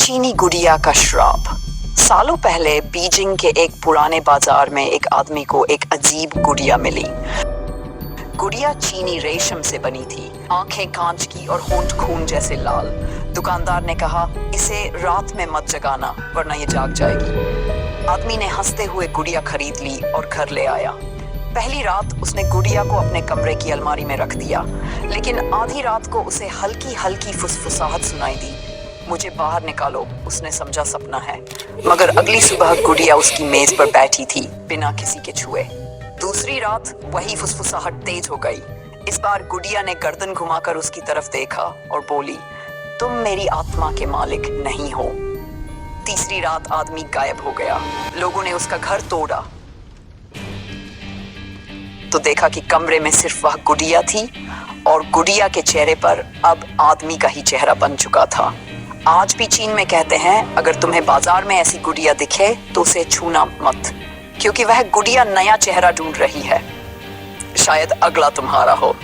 चीनी गुड़िया का श्राप। सालों पहले बीजिंग के एक पुराने बाजार में एक आदमी को एक अजीब गुड़िया मिली। गुड़िया चीनी रेशम से बनी थी, आंखें कांच की और होंठ खून जैसे लाल। दुकानदार ने कहा, इसे रात में मत जगाना वरना ये जाग जाएगी। आदमी ने हंसते हुए गुड़िया खरीद ली और घर ले आया। पहली रात उसने गुड़िया को अपने कमरे की अलमारी में रख दिया, लेकिन आधी रात को उसे हल्की हल्की फुसफुसाहट सुनाई दी। मुझे बाहर निकालो, उसने समझा सपना है। मगर अगली सुबह गुड़िया उसकी मेज पर बैठी थी, बिना किसी के छुए। दूसरी रात वही फुसफुसाहट तेज हो गई। इस बार गुड़िया ने गर्दन घुमाकर उसकी तरफ देखा और बोली, तुम मेरी आत्मा के मालिक नहीं हो। तीसरी रात आदमी गायब हो गया। लोगों ने उसका घर तोड़ा तो देखा कि कमरे में सिर्फ वह गुड़िया थी और गुड़िया के चेहरे पर अब आदमी का ही चेहरा बन चुका था। आज भी चीन में कहते हैं, अगर तुम्हें बाजार में ऐसी गुड़िया दिखे तो उसे छूना मत, क्योंकि वह गुड़िया नया चेहरा ढूंढ रही है। शायद अगला तुम्हारा हो।